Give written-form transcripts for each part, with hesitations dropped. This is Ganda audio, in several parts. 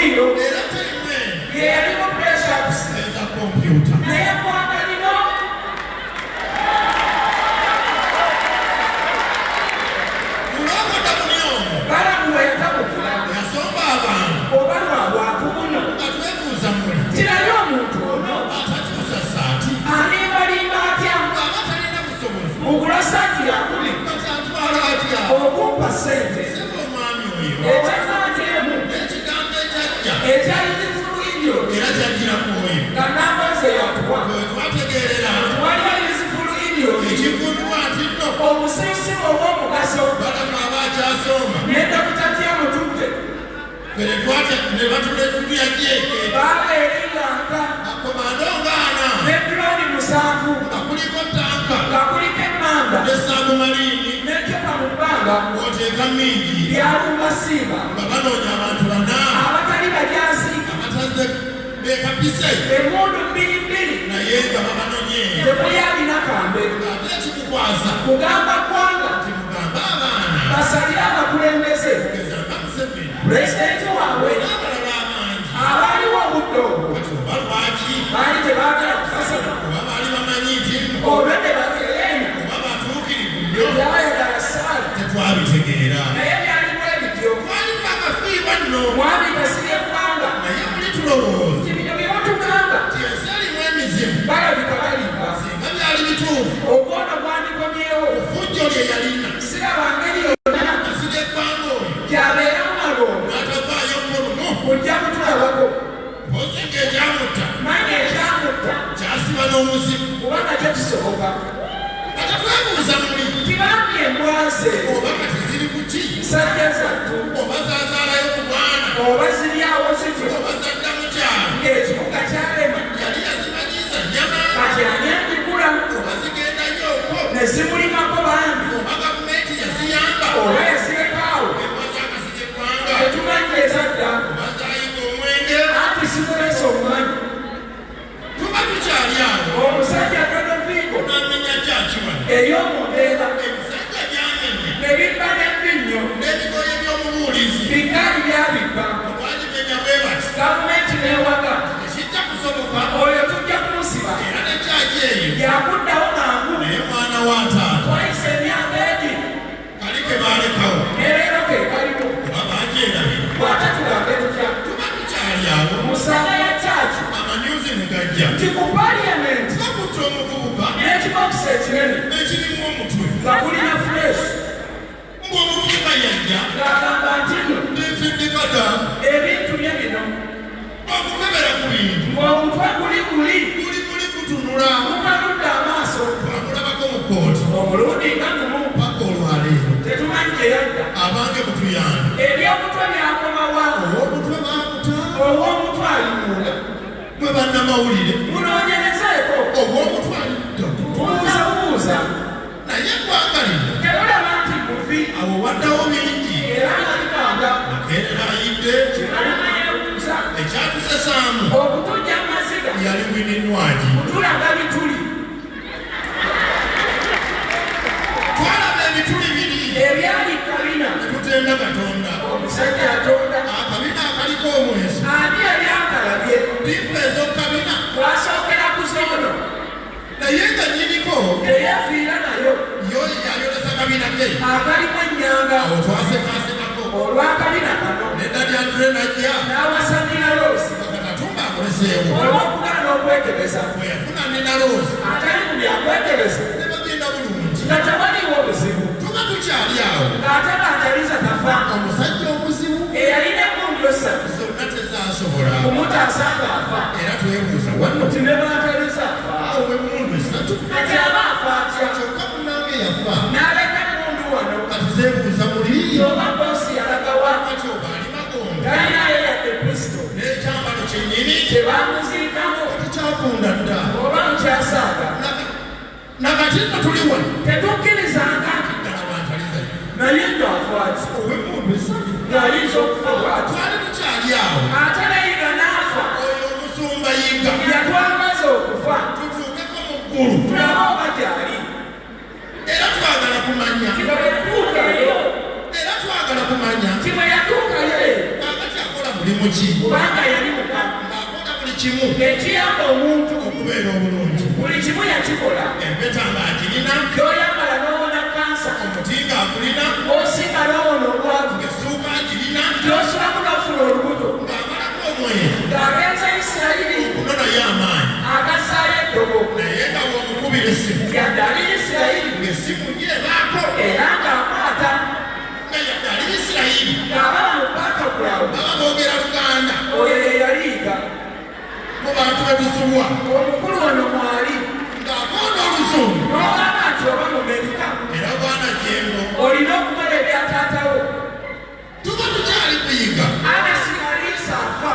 omuliro yeyalimu pressures naye gwanga lino balamuwe yatabukula oba lwabwakubuno kirayo omuntu ono animalimba atya mugula saati yakuli okumpa sente ekyasaatemu ekyayizifulwinyo nga nambaze yatuwa waliwo yizifulwinyo omusiisimo obw'omugaso nedokita mutudde babeerenganga nedroni 7 nga kuliko emmamba n'ecupa mu bbanga byalumba simba abatali bajaasi emmundu 2 tekuli alina kambe kugamba ggwanga basalire abakulembeze pulezidenti waabwe abaaliwo obudde obwo baali tebaagala kusasana olwedde bakereeni ebyayagala saala naye byalimu ebityo mwami gasirye eggwanga nti bino bye batugamba balabika balimba obwono bwandikomyewo siraba ngeri yonna gyabeeramu malongo ojja kutulabako manya ekyamutta kubanga kyo kisoboka tibambye embwaze sajja zattu oba ziryawo zityo ng'ekibuga kyalema kati ani agigula ne zimulimako bambi oba yazirekaawo tetumanyi ezadda anti simulesa omumanyi omusajja tonoviiko ey'omumbeera nebibba n'ebbinnyo bikaali byabibba gavumenti neewaga oyo tujja kumusiba yakuddawo mangu twayise emyaka egi nereero ke kalimu bwate tugambe tutya musana ya chachi nti ku paliamenti n'ekibokisi ekinene nga kulina fresh ng'agamba nti ebintu bye bino ng'omutwe guli mukaludde amaaso omulundi nga gumu tetumanyi gye yadda ebyomutwe byakomawa ow'omutwe alimuula mwe bannamawulire munoonyerezeeko buuza naye eggwanga lino temulaba nti muvi awo waddawo bingi era nalikanga makerera ayidde kimalinayebuuza ekyatusesaamu okutujja mu maziga yali wininwagi tulaga bituli twalaba ebituli biri ebyali kabina netutenda katonda omusajja atonda akabina akaliko omweso ani yali akalabye limpa ez'okabina twasookera ku zoono naye nga nyiniko teyafiira nayo yo yayolesa kabina ke akalimu ennyanga awo twasekasekako olwakabina kano nedda lyandule najja n'awasanira loosi bakatumba akoleseewo olw'okugala n'okwekebeza bwe yafuna nina loosi atali mu byakwekebeza ne bagenda bulungi nga tewaliwo obuzibu tuba tukyali awo ng'ate baataliza kafa omusajja omuzibu eyalina emmundu 3 zonna tezasobola kumutaasa ng'afa era twebuuza wanno nti ne baataliza afa awo emmundu 3 ati aba afa atya kyokka munange yafa n'aleka emmundu wano kati zeebuuza muli oba boosi yalagawa kati oba ali magongo talinayo yadde kristo n'ekyambalo kyennyini tebamuziikamu tekyafunda dda oba nkyasaaga nakati nno tuli wano tetukkirizanga ddala bantaliza naye ng'afa ati ow'emmundu 3 ng'ayinza okufa bw'ati twali tukyali awo ate nayiga n'afa oyo omusumba yiga yatwagaza okufa tutuukeko mu ggulu tulabe oba gyali era twagala kumanya kiba bwe tutuukayo era twagala kumanya kibwe yatuukayo akati akola mulimu ki kubanga yali mukamu ng'akola buli kimu ekiyamba omuntu okubeera obulungi buli kimu yakikola empeta ng'agirina gy'oyambala n'owona kansa omuti ng'agulina osinga n'owona obwavu essuuka agirina gy'osulamu n'ofuna olubuto ng'amalako omwezi ng'agenza Isirayiri okunonayo amaanyi agasaayo eddobo naye nga bw'omukubira essimu yadde ali Isirayiri ng'essimu ye ebaako era ng'akwata nga yadde ali Isirayiri ng'ababa mu background baba boogera Luganda oyo ye yaliyiga mu bantu bebusulwa omukulu ono mwali ng'akoona oluzungu n'ogamba nti oba mumerika era bwana jengo olina okukola ebyataatawo tuba tukyali kuyiga Anasi Aliisa afa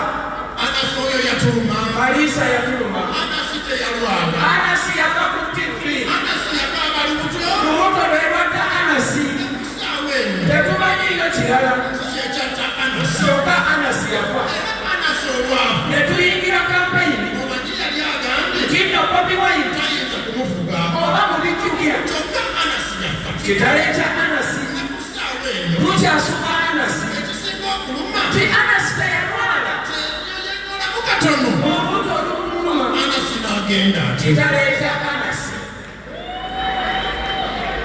Anasi oyo yatuluma Aliisa yatuluma Anasi teyalwala Anasi yava ku tivi Anasi yakaaba lubuto lubuto lwebadda Anasi kusaawa eno tetumanyiyo kirala kyekyatta Anasi kyokka Anasi yafa era Anasi olwavu ne tuyingira kampeyini omanyi yali agambye nti nno Bobi Wine tayinza kumufuga oba mubijjukira kyokka Anasi yafa kitaleeta Anasi ne kusaawa eno tukyasuma Anasi ekisinga okuluma nti Anasi teyalwala tenyonyolamu katono obuto olumuluma Anasi n'agenda ati kitaleeta Anasi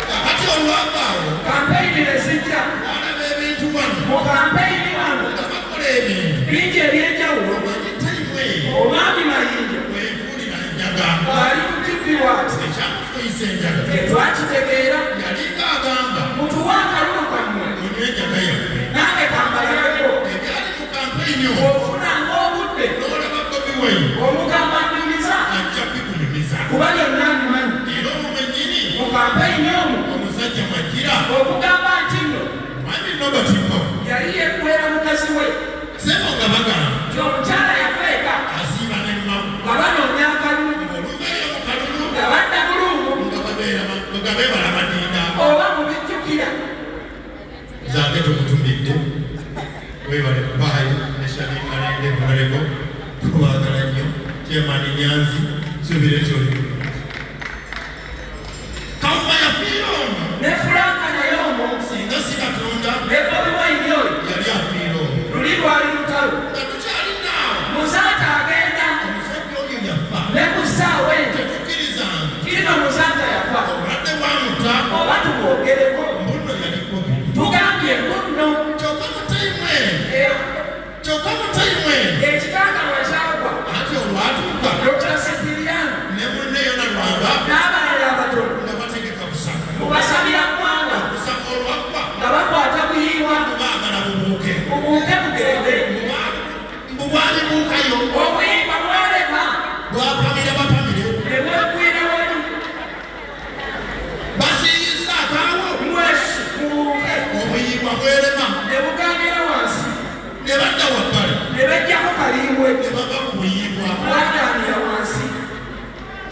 kakati olwavaawo kampeyini ne zijja walaba ebintu wano mu kampeyini wano nga bakola ebintu bingi ebyenjawulo omanyi tayimu eyo omwami mayinja weefuulira enjaga ali ku tivi waati ekyakufuyisa enjaga tetwakitegeera yalinga agamba mutuwa akalulu kammwe onywa enjaga yammwe nange kambalabeko ebyali mu kampeyini omwo ofunanga obudde n'olaba Bobi Wine omugamba nyumiza ajja bikunyumiza kuba byonna nnimanyi era omwo mwennyini mu kampeyini omwo omusajja Magira okugamba nti nno mwami Robert Mao yali yeekwera mukazi we sebo nga bagamba nti omukyala yafeeka asiiba ne Mao nga banoonya akalulu oluveeyo mu kalulu nga badda bulungu nga beebala madinda oba mubijjukira zange tukutumidde webale baayi eshalingalende mulaleko tubaagala nnyo kyemani Nyanzi subire kyoli kawuma yafiira omwo ne Fulanka naye omwo singa si Katonda ne Bobi Wine oyo yali afiira omwo luli lwali lutalo nga tukyalinawo muzaata agenda omusajja oyo yafa ne ku ssaawa ento tetukkirizanga kino muzaata yafa obadde bwamuta oba tumwogereko mbuno yaliko tugambye nno kyokka mu tayimu eno kyokka mu tayimu eno ekitangawa kyagwa ati olwatuuka Dr. Sipiriyano ne munne yona lwanga n'abalala abatono nga bategeka kusaka mubasabira ggwanga okusaka olwakwa nga bakwata buyiibwa baagala bubuuke mubuuke mugende mbubwali buukayo obuyimba bwolema bwapamira bapamire ne bwegwira wali basiyiza akaawo mwesi mubuuke obuyibwa bwerema ne bugandira wansi ne badda wabbali ne bejjako kaliibwe ne bava ku buyibwa bwaganira wansi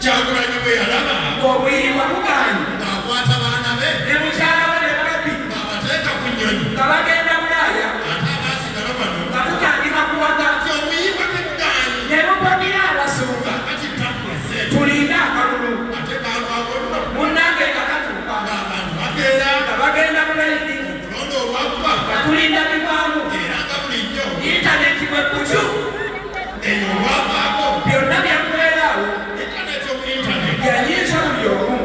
Kyagulanyi bwe yalaba ng'obuyimba bugaanyi ng'akwata baana be ne mukyala we ne balabi ng'abateeka ku nnyonyi nga bagenda bulaaya ate abaasigala bano nga tutandika kuwaga nti obuyibwa tebugaanyi ne bupamira abasumba kati takulese tulinde akalulu ate kaalwawo nno munnange nga katuuka ng'abantu bakeera nga bagenda bulayidi okulonda olwakkuba nga tulinda bivaamu era nga bulijjo intaneti bwe kutyu eyo olwavaako byonna byakubeeraawo intaneti omu intaneti yanyinza buli omu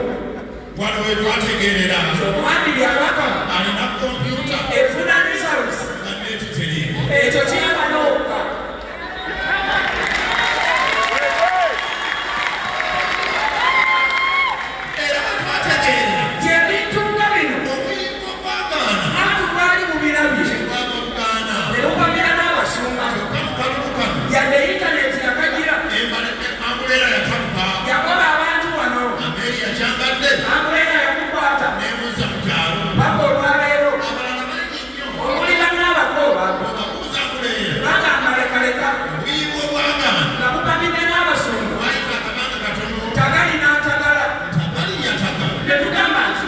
wano we twategeerera omwami byabaka alina kompyuta efuna results nga neeti teriiko ekyo kiraba n'okka era we twategeerera gyebintu nga bino obuyinza obwagaana abantu bwali mu birabye bwava bugaana ne bupamira n'abasumba kyokka mu kalulu kano yadde intaneti yakagira ambuleera yatabuka yakola abantu wano ameeri yakyangadde ambuleera yakukwata neebuuza mu kyalo paka olwaleero abalala bangi nnyo omuli bannabakooba obabuuza ambuleera kubanga amalekaleka obuyinza obwagaana nga bupamidde n'abasumba wayita akabanga katono tagali n'atagala tabali yataka ne tugamba nti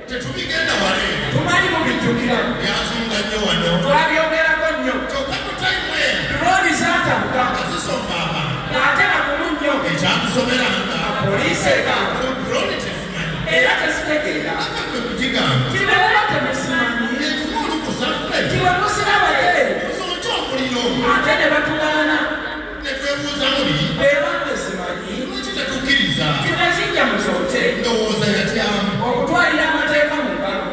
tetubigenda waleero tumanyi mubijjukira byazunga nnyo wano twabyogerako nnyo kyokka ku tayimu eno looli zaatabuka nga zisomba abantu ng'ate bakulu nnyo ekyatusomeranga poliisi egamba drone tezimanyi era tezitegeera ate kwe kugigamba kibeera temusimanyi ekikulu kusaffe kiwe musirabaye nsonki ate ne batugaana ne twebuuza muli beebange simanyi lwaki tetukkiriza kinakijja musooke ndowooza yatyamu okutwalira amateeka mu ngalo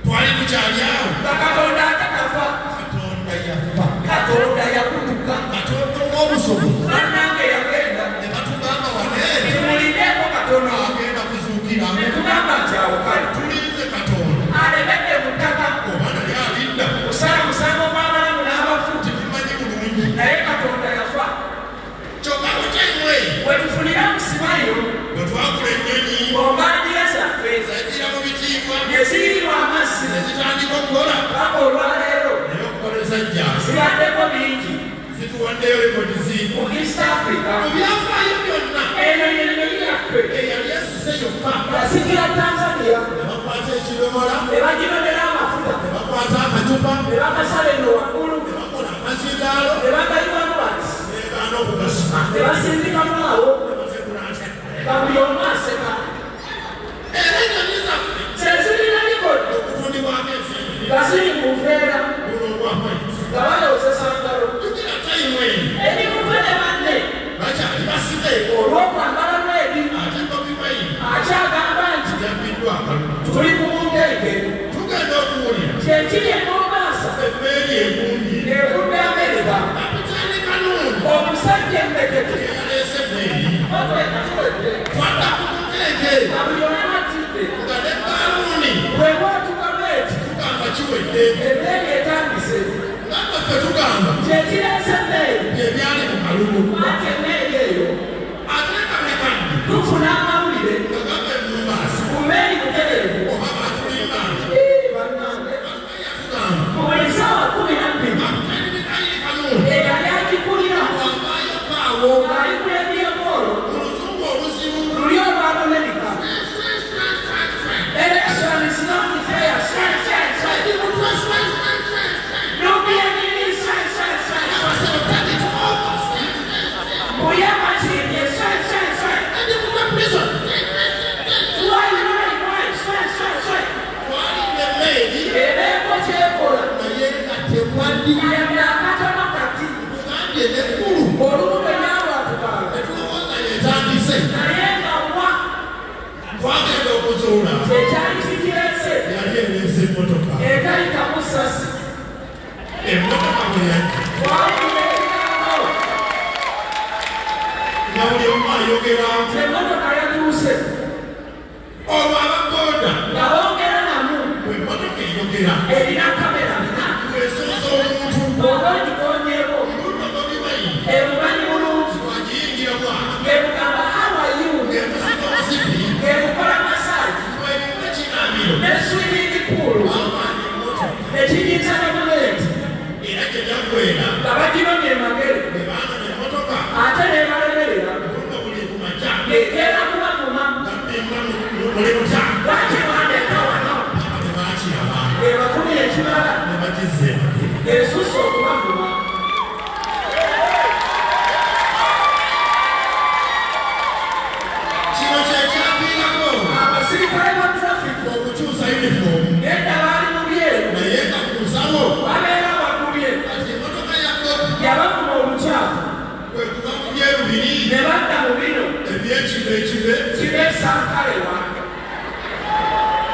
twali tukyali awo nga katonda ate kafa katonda yafa katonda yakutuka katonda w'obusobozi bannange yagenda ne batugamba waneeri tumulindeeko katonda agenda kuzuukira ne tugamba nti awo kale tulinze katonda alemedde mu ttaka oba naye alinda kusala musango gw'abalamu n'abafu tetumanyi bulungi naye katonda yafa kyokka kutaimwe we tufunira musimayo bwe twagula ennyonyi ombandira zaffe zajjira mu bitiibwa bye zirirwa amazzi ne zitandika okukola paka olwaleero naye okukoleza jjasi zibaddeko bingi zituwaddeyo rekodi ziimu mu east africa mu byafaayo byonna eno yennyonyi yaffe eyali esise yokka yasikira tanzania ne bakwata ekidomola ne baginonera amafuta ne bakwata akacupa ne bakasala eno waggulu ne bakola amazindaalo ne bagayiwamu bati negaana okugasima ne basindikamu awo batekulate nga buli omu aseka era ennyonyi zaffe zezirina likodde okutundibwako ensimbi nga ziri mu nveera buno obwamaizi nga bayozesa ngalo tugira tayimu eno emikutu ne banne bakyali basibe olw'okwambala lwedi ate bobimayi akyagamba nti yabbiddwa akalulu tuli ku mungenge tugenda okuwulira kyekiri emombaasa emmeeri egundi ng'evudde amerika kapitaani kanungi omusajja emmekete eyaleese emmeeri okwekatuwedde twadda ku mukeeke nga buli omu atidde nga ne baaluuni bwe bwatugamu eti tugamba kiwedde emmeeri etandise nga ffe tugamba kyekireese emmeeri ebyali mu kalulu ate emmeeri eyo ate nga bekadde tufuna amawulire nga gava emumbaasi ku mmeeri butereevu oba batulimbaasi bannange yatugamba mu buli ssaawa 12 kapitaani mikairi kanungi eyali agikulira wavaayo paawo ng'ali ku ebyemboolo mu luzungu oluzibu luli olw'abamerika election is not fair no be any muyama kiri twalidde emmeeri ebeeko kyekola naye nga tewaddiye yamyakatono kati tugambye nekkulu olumu bwe yalwatukaala netulowooza yetandise naye nga wa twagenda okuzuula kyekyali kikireese yali ereese emmotoka etayitamu sasi emmotoka bwe yajja twawulira ebigambo nga buli omu ayogera emmotoka yatuuse olwo ababooda nga boogera namu bwe emmotoka eyogera erina kamera nina bwesooza omuntu oba ogikonyeeko oludda bobimanyi emumanyi bulungi wagiyingira bwati ng'emugamba hawayu ng'emusika omusipi ng'emukola masaagi bwebika ekinamiro ne swimming pool amaanyi emmotoka ekinyinza ne buleeti era gye jaggwera nga baginomye emagere bwe baanonya emmotoka ate n'ebalemerera oludda buli kumakya ng'egenda kubavuma gabbimba muli mutya lwaki mwandeka wano ate baakiraba ng'ebakumya ekibala ne bagizza emage ng'esusse okubavuma kino kyekyaviirako abasirikale ba traffic okukyusa yunifoomu ng'edda baali mu byeru naye nga ku nsalo babeera bakubye kati emmotoka ya bobi yabakuma obukyafu kwe kuva mu byeru biri ne badda mu bino ebyekibe ekibe kibesankalewa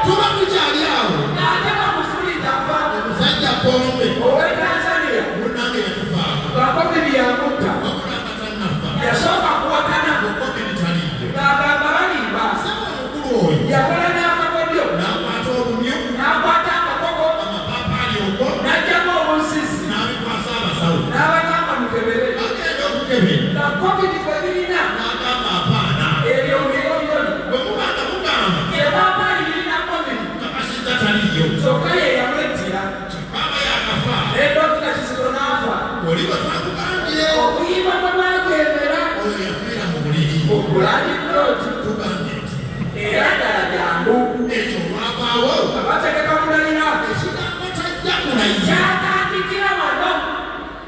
tuba tukyali awo ng'ate bakufulitafa omusajja pombe ow'e tanzania munnange yatufaako bakobi byamutta wabula akatannafa yasooka kuwakana okobiri taliiyo ng'agamba balimba saba omukulu oyo yakola n'akakodyo n'akwata obumyu n'akwata akakoko amapaapaali okwo n'ajjamu obusisi n'abikwasa abasawo n'abagamba mukebere bagenda okukebera nga covid kwe birina n'agamba apaana ebyo birobyoni bwe mubanga mugamba ebaba irina covid kapasita taliiyo kyokka ye yamwettira kyokkaaba yakafa ne dokita kizito n'afa oli bwe twakugambye okuyimba kwe mwakebera oyo yafiira mu buliri okulandi ploti tugambye nti era ddala jangu ekyo olwavaawo nga bategeka kulayira ekigambo tajja kulayira kyatandikira wano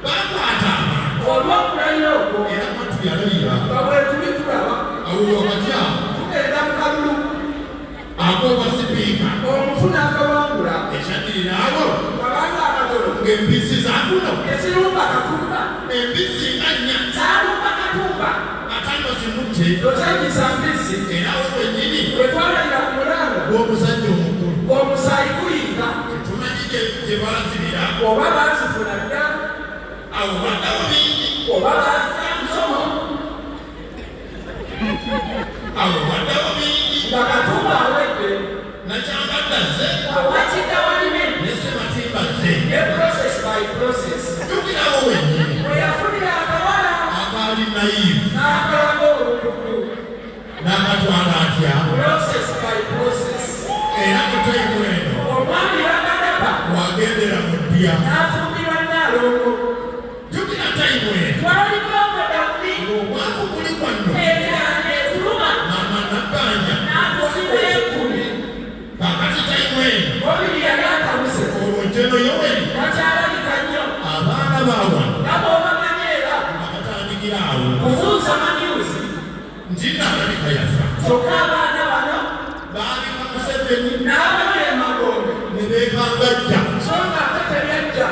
bakwata abantu olw'okulayira okwo era matu yalayira nga bwe tuli tulaba awuyo katya tugenda mu kalulu ak'obwa sipiika omufuna akawangula ekyaddirira abo wabanga akatono ng'embizzi zaakuno ezirumba katumba embizzi nga nnya zaalumba katumba atano zimutte tozanyisa mbizzi era we wennyini wetwalalira ku mulanga gw'omusajja omukulu omusaayi guyinga tetumanyi gye baazirira oba baazifuna dda awo baddawo bingi oba baazifuna musomo awo baddawo bingi nga katumba awedde nakyambadda ze awakidda walime ne sematimba ze ne process by process tukirawo wennyini bwe yafunira akawala akaali nayivu n'akalanga olukudu n'akatwala atya process by process era muteemu eno omwami bagadaba wagendera mu ddya n'afumbirwa naalongo tukira tayimu eno twalikonga dawudi ng'omwaku guli kwanno ebyana ekuluma maama nabbanja n'atusiba ekumi kakati tayimu eno omubiri yali atabuse olwo jeno yoweri nakyalabika nnyo abaana baawa nabo obamanyi era nga batandikira awo kuzuuza manyuzi ntina alabika yafa kyokka abaana bano baabika museveni n'abano emagombe ne beekangajja so nga ate tebyajja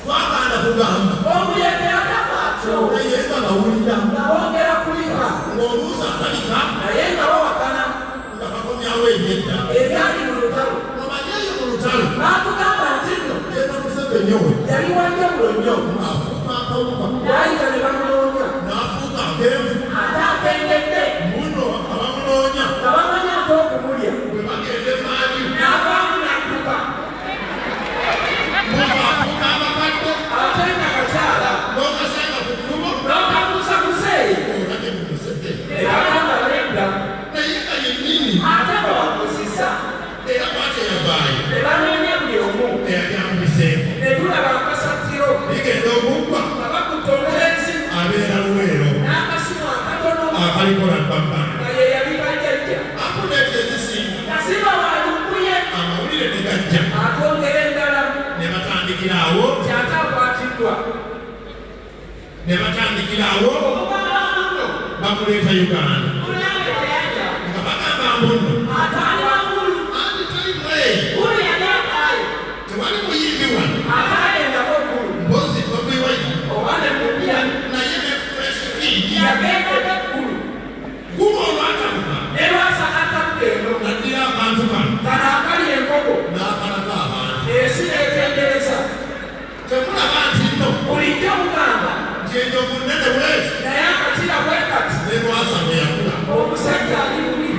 twagaana kugamba omuyege akafaatyo naye nga bawulira nawongera kulika ng'oluusi akalika naye nga bawakana nga bakomyawo ebyedda ebyali mu lutalo omanyeeyo mu lutalo baatugamba nti nno genda museveni owe yali wanjawulo nnyo afuuka akawuka yayita ne bamunoonya n'afuuka akenvu ate akengedde muno abamunoonya nga bamanyi ate okumulya bwe bagenda emaali n'avaamu n'adduka muno afuuka abakadde ate nga kakyala n'okasanga ku kkubo n'okabuusa muzeeyi olage mu museveni ne bagamba nedda naye nga yennyini ate bawakuzisa era bwate yavaayo ne banoonya buli omu eyali amubiseeko ne tulaba akasattiro bigenda okuggwa nga bakutta omulenzi abeera luweero n'akasimu akatono akalikola bbambana nga ye yali bajjajja akuleeta ezisinga kasiba walumbuye amawulire ne gajja atwongera endala ne batandikira awo kyate akwatiddwa ne batandikira awo omubalanno bamuleeta uganda mulange teyajja nga bagamba mbuno ataali wangulu anti talimwe gulu yali akaaye tewali muyimbi wano akaayendako gulu mpozi bobiwayi oba ne mupya naye ne fureshiki yagendako gulu guba olwatabuka ne lwasakatadde eno naddira akantu kano kano akali enkoko n'akalaga abantu ensi etendereza temulaba nti nno bulijjo mugamba nti enjovu nnene bwezi naye akatira bwe kati ne lwasa ne yakula omusajja ali bubi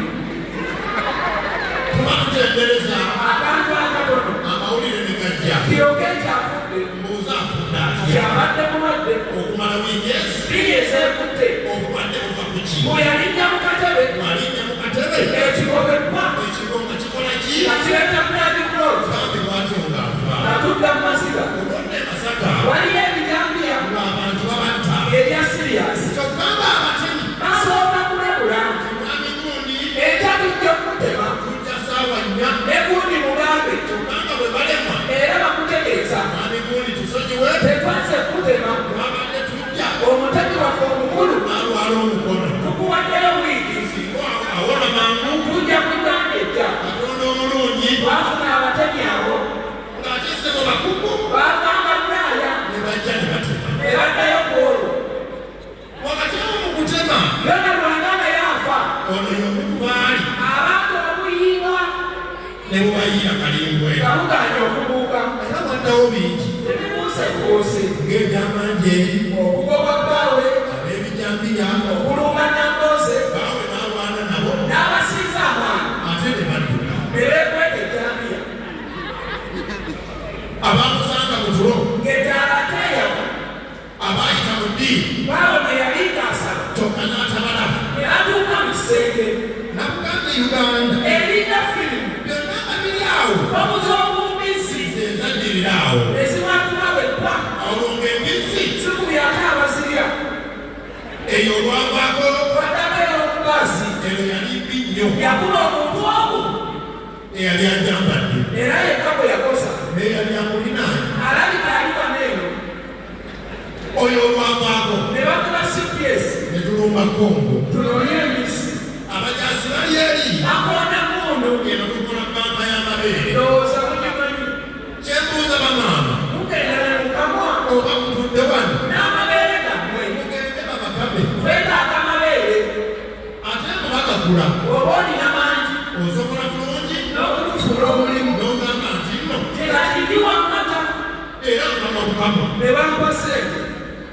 tuba tutendereza akantu akatono amawulire ne gajja kiroge ekyafudde mbuuza afudde atya kyabadde mulwadde okumala wiiki ezi biri ezeekutte obulwadde buva ku ki bwe yalinnya mu katebe alinnya mu katebe ekigobeddwa ekigo nga kikola ki nga kireeta blood clot kambi lwatyo ng'afa nga tudda mu masiga olwodde masaka waliyo ebijambiya ng'abantu babatta ebya siriyasi kyokugamba abatemi basooka kulabula mwami gundi ekyatujja okutema tujja saawa nnya ne gundi mugambe kyokubanga bwe balemwa era bakutegeeza mwami gundi tusonyiwe tetwanze kutema twabadde tujja omutemi waffe omukulu n'alwala omukono tukuwaddeyo wiiki singa awola mangu tujja kugambejja katonda omulungi twafuna abatemi abo ng'ate ssebo bakugu bagamba naaya ne bajja ne batema ne baddayo ku olwo wakati awo mu kutema yona lwangana yaafa ono y'omu ku baali abantu obuyiibwa ne bubayiira kalimbwe nga buganya okubuuka era waddawo bingi tebibuusebuuse ng'ebyamanje eri okugoba bbaawe ab'ebijambiya okulumba namboze baawe n'alwana nabo n'abasiiza amaanyi ate ne badduka ne beekweka ejjambiya abamusanga mu tulo ng'ettaala teeyawa abaayita mu ddiini baawe ne yali ngaasala kyokka n'atabalaba ne atuuka mu kisenge nakugamba uganda eringa firimu byonna abiri awo babuza obumbizzi zenzaddirira awo eziwatuma bweppa olwo ng'embizzi zikubyate abazirya eyo olwavaako baddako ey'okubaasi eno yali mbi nnyo yakula omuntu omu eyali ajambadde era yekka bwe yakosa n'eyali amulinaanye alabika ali waneeno oyo olwavaako ne bakuba cps ne tulumba kongo tunoonye emisi abajaasi bali eri akonda mundu eno tukola banka y'amabeere ndowooza mugimanyi kyembuuza bamaama akula. Oboni n'amangi. Osobola bulungi. N'okufuula omulimu. N'ogamba nti nno. Terandibiwa mata. Era nkama bukama. Ne bampa ssente.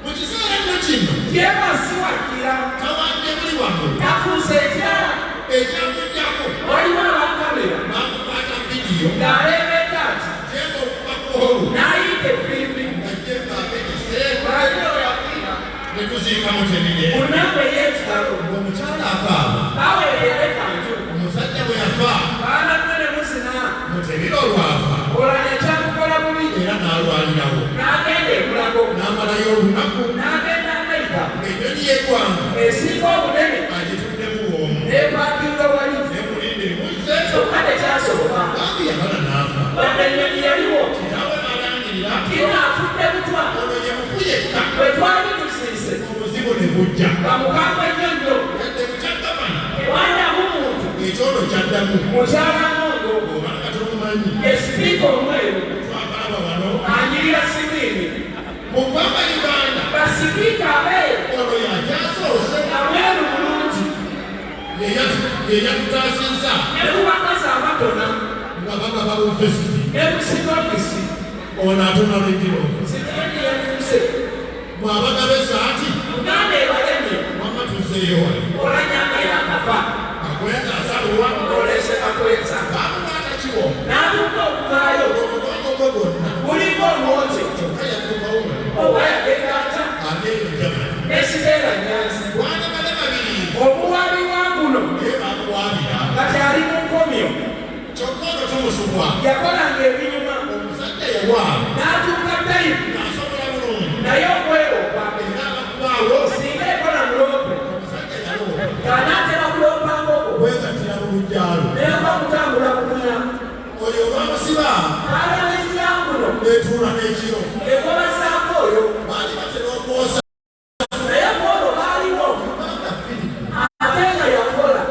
Mu kiseera kino. Yeebasiwakira. Tawadde buli wamu. Yafuuse ekirala. Ekyamujjako. Waliwo abakamera. Bamukwata vidiyo. Ng'aleeba etaati. Jemba okupakolu. N'ayita ebbimbi. Nga jemba abekiseera. Waliwo yafiira. Ne tuziika mutemide. Mu nnamba ey'ekitalo. Omukyala akaaba. Baweerera ekanju. Omusajja bwe yafa. Baana mmwe ne musina. Mutemire olwafa. Olanya kyakukola bubi. Era n'alwalirawo. N'agenda ebulago. N'amalayo olunaku. N'agenda Amerika. Ennyonyi y'eggwanga. Esinga obunene. Agituddemu bw'omu. N'epakinga wali. Nemulinde emuzze. Kyokka tekyasoboka. Bambi yabala n'afa. Wadde ennyonyi yaliwo. Kitaawe n'alangirira. Kinaafudde butwa. Ono ye mufu yekka. Bwe twali tusiise. Omuzigo ne gujja. Bamukambwe nnyo nnyo. Yadde mukyaggamana. Tewandamu muntu. Ekyono kyaddamu. Mukyala Mondo. Obanga tomumanyi. Ye sipiika omweru. Twakalaba wano. Anyirira Simiini. Mu ggwanga Uganda. Basipiika abeeru. Ono yakyasoose. Amweru bulungi. Ye yatutaasizza. Ne ku bakazi abatona. Nga bagaba bufesiti. Ne ku sinokisi. Ono atona lw'ekiro. Simiini yatuuse. Mwabagaba esaati. Uganda ebalemye. Wamma tuzzeeyo wali. Olanyanga yakafa. Akweza asaluwa. Olese kakweza. Bamukwata kiwo. N'atuuka okuvaayo. Omugongo gwe gwonna. Guliko omwoki. Kyokka yaddukawo. Oba yagenda atya. Ageero Germany. N'esibeera Nyanzi. Bwana bale babiri. Omuwaabi wa guno. Naye bamuwaabira. Kati ali mu nkomyo. Kyokka ono tumusubwa. Yakolanga ebinyuma. Omusajja yawaaba. N'atuuka tayipu. Ng'asobola bulungi. Naye okweropa. Era abakubaawo. Singa ekola muloope. Omusajja yaloopa. Kanaatera kuloopa ngoko. Okwegattira mu lugyalo. Neeva kutambula kunya. Oyo olwamusiba. Alabizira guno. Neetuula n'ekiro. Ekola saako oyo. Baali batera okwosa. Naye Pawulo baaliwo. Ate nga yakola.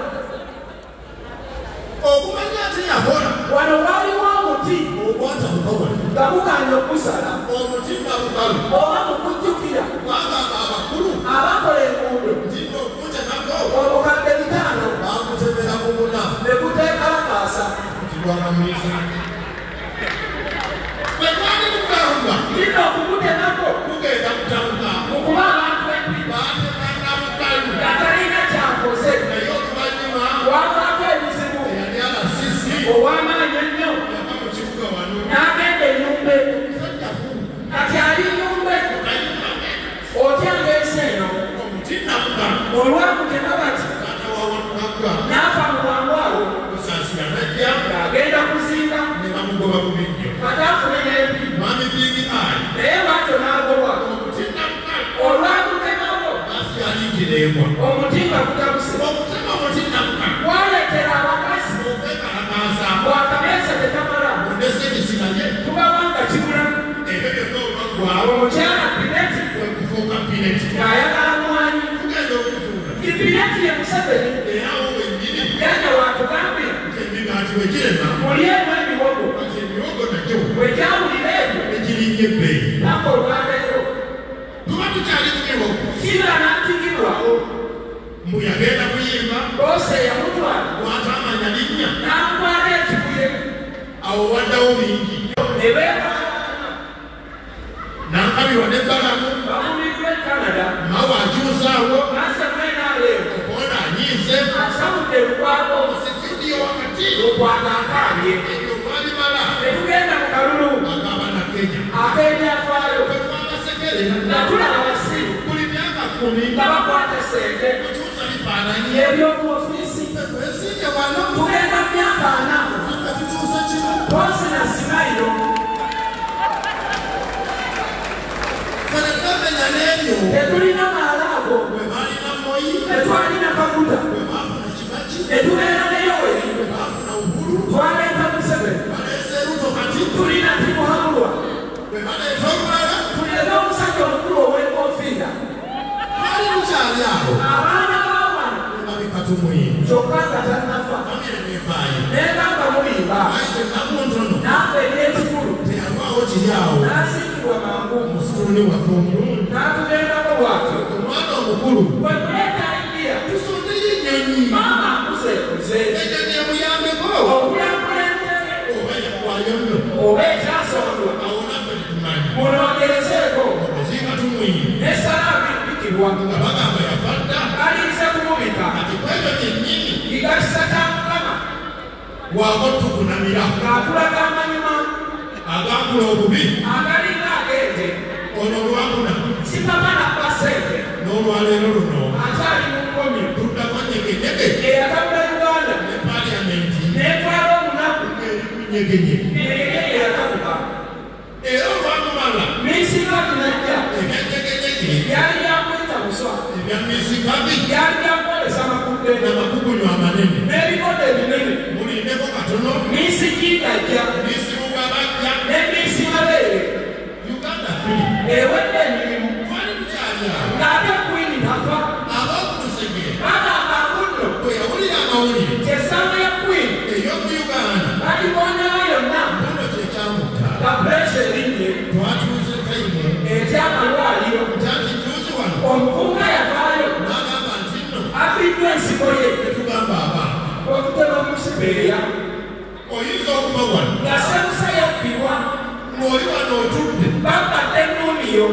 Okumanya ate yakola. Wano waaliwo omuti. Ogwatabuka wano. Nga muganya okusala. Omuti nga bukalu. Oba mu kujjukira. Bagamba abakulu. Abakola enguudo. Nti okutemako. Obukadde 5. Bakutemera ku muna. Ne kuteekalakaasa. Kitwalamuliza. Bwe twali tugamba. Kino okukutemako. Tugenda kutabuka. Okuba abantu empi. Baatemanga bukalu. Atalina kyakoze. Naye oluvannyuma. Wavaako ebizibu. Eyali alasisi. Ow'amaanyi ennyo. Yava mu kibuga wano. N'agenda enyumba. Musajja ku. Kati ali nyumba. Kayumba. Otya ng'ensi eno. Omuti nabuka. Olwakutema bati. Taata wawanukaga. N'afa mu bwangu awo. Musaasira najja. Ng'agenda kuzinga. Ne bamugoba bubi nnyo. Kati afune n'empi. Mwami Bigi Ayi. Naye bwatyo n'agobwa. Omuti nabuka. Olwakutemako. Baasi alingira embwa. Omuti nga gutabuse. Okutema omuti nabuka. Gwaleetera abakazi. Okwekalakaasa. Bw'akameesa tekamala. Ondesekisiganye. Tubawanga kibula. Ebyo byonna Awo olwaggwawo. omukyala Pineti. Okufuuka Pineti. Ng'ayagala mwanyi. Tugenda okufuuka. Pineti ye Museveni. Era awo wennyini. Yanya watugambira. Emigaati bwe girema. Muli eno emiwogo. Kati emiwogo nagyo. Bwe gyawulira ebyo. Egirinnya ebbeeyi. Nako olwaleero. Tuba tukyali mu miwogo. Kibula n'atigirwawo. Mbu yagenda kuyimba. Boose yamutwala. Bw'ataamanya linnya. N'amutwala ekibuye. Awo waddawo bingi. Ne beebaana. N'akabirwa n'ebbalamu. Bamumigwa e Canada. Mawe akyusaawo. N'asema enaaleero. Okoona anyiise. Asawudde lukwago. Sitidiyo wakati. Lukwago akaabye. Ebyo twabimala. Ne tugenda mu kalulu. Agamba na Kenya. Ak'ebyafaayo. Bwe twabasekerera. Nga tulaba abasiru. Buli myaka 10. Nga bakwata ssente. Kukyusa bifaananyi. Eby'omu ofiisi. Twesinge wano. Tugenda mu myaka 4. Nga tukyusa kimu. Boosi na Simayiro. Fene twamenya n'ebyo. Tetulina maalago. Bwe baalina Moyi. Tetwalina Kaguta. Bwe baafuna Kibaki. Tetubeera ne Yoweri. Bwe baafuna Uhuru. Twaleeta Museveni. Baleese Ruto kati. Tulina Timuhabulwa. Bwe baleeta omulala. Tulina omusajja omukulu ow'enkofiira. Twali tukyali awo. Abaana b'awana. Babika tumuyimba. Kyokka nga tannafa. Famire neevaayo. Neegamba muyimba. Ayi tennamu ntono. N'afa eby'ekikulu. Teyalwawo kiri awo. N'asiikibwa mangu. Omusituluni waffe omulungi. N'atugendako bw'atyo. Omwana omukulu. Bwe tuleeta India. Tusondeyo ennyonyi. Maama kumubikibwa nga bagamba yafadda baliisa kumubika kati kwebyo byennyini kigasa kya Mukama waako tukunamira ng'atulaga amanyuma agakula obubi agalinga agente ono olwakuna sitamana kwa ssente n'olwaleero luno akyali mu nkomyo tuddako nyegenyege eyatabula Uganda ne paliyamenti n'etwala omunaku nyegenyege eyatabuka era olwamumala minisikabi najja ebyanyegenyege byali byakweta buswa ebya minisikabi byali byakwolesa makudde n'amakugunyu amanene n'ebikodo ebinene mulindeko katono minisiki ajja misimuga bajja ne minisi mabeere uganda ewedde emirimu twali tukyalyawo ng'ate kwini nafa ab'okulusegere bagamba ngunno bwe yawulira amawulire kyesanga ya kwini ey'omu uganda balibonyawo yonna muno kyekyamutta nga puleesa erinye twatuuze tayimu ekyamalwaliro ntanti juuzi wano omukunga yavaayo n'agamba nti nno abiddwa ensigo ye tetugamba abaana okutema mu sibeeya oyinza okuba wano nga semusa yabbibwa ng'oli wano otudde babadde ennuumiyo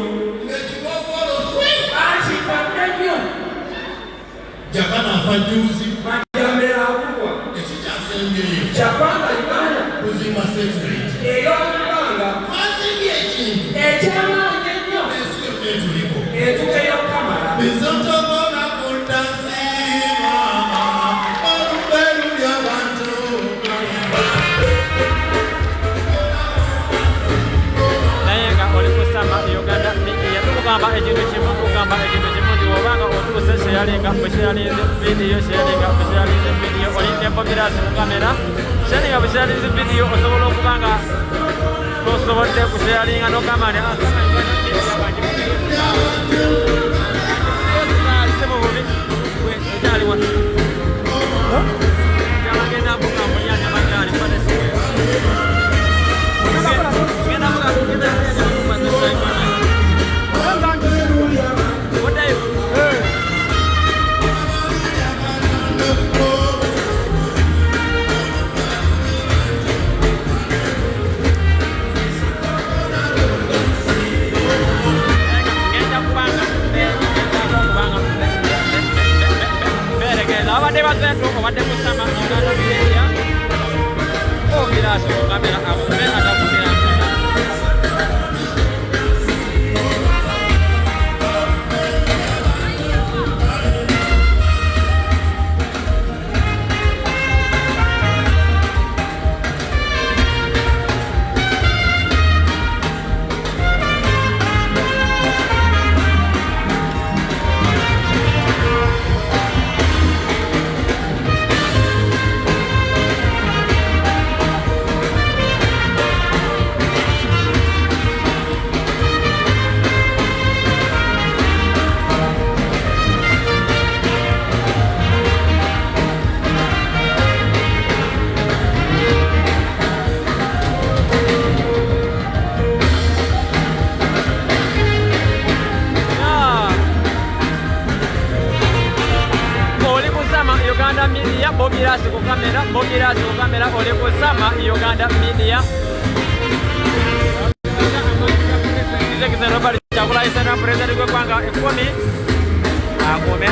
ng'ekibooboolo swe akibadde nnyo jakana afa juuzi majjambera akubwa ekikyasengeyo kyapanga Uganda kuzimba setireti ey'omubanga twazimbye ekintu ekyamaanyi ennyo ensi yonna etuliko etugeyo kamala Bizoonto bona kundansiima olugbe luli abantu naye nga oli kusama Uganda yatugamba ekintu kimu kugamba ekintu kimu nti obanga otuuse sheyalinga bwesheyalinze vidiyo sheyalinga bwesheyalinze vidiyo olinde embobirasi ku kamera sheyalinga bwesheyalinze vidiyo osobola okuba nga tosobodde kusheyalinga nogamba nti mu bubi ekyaliwa yabagenda kukambulyanya bakyali padesiwe abadde bazento obadde kusama Uganda media obirasi kukamera abube atakumira Uganda media bobirasi ku kamera oli kusama Uganda media Robert Chagulanyi Sena president gw'eggwanga 10 akome